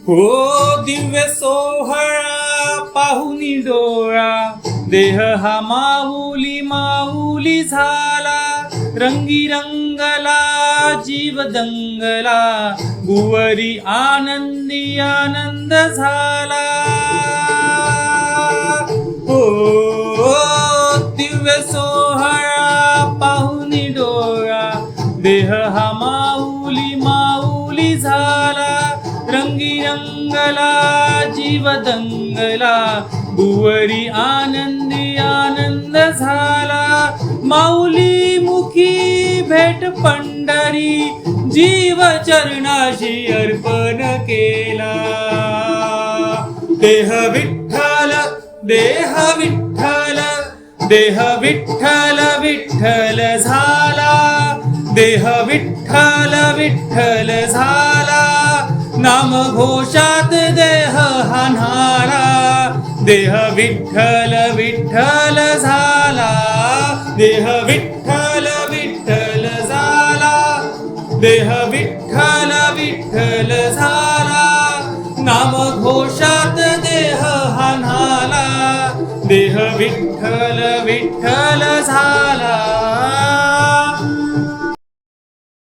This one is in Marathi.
हो दिव्य सोहळा पाहुनी डोळा, देह हा माऊली माऊली झाला. रंगी रंगला जीव दंगला, गुवरी आनंदी आनंद झाला. हो दिव्य सोहळा पाहुनी डोळा, देह हा माऊली माऊली झाला. रंगी रंगला जीव दंगला, गुवरी आनंदी आनंद झाला. माऊली मुखी भेट पंढरी, जीव चरणाशी अर्पण केला. देह विठ्ठल देह विठ्ठल, देह विठ्ठल विठ्ठल झाला. देह विठ्ठल विठ्ठल झाला, नाम घोषात देह हा न्हाला. देह विठ्ठल विठ्ठल झाला, देह विठ्ठल विठ्ठल झाला. देह विठ्ठल विठ्ठल झाला, नाम घोषात देह हा न्हाला. देह विठ्ठल विठ्ठल झाला.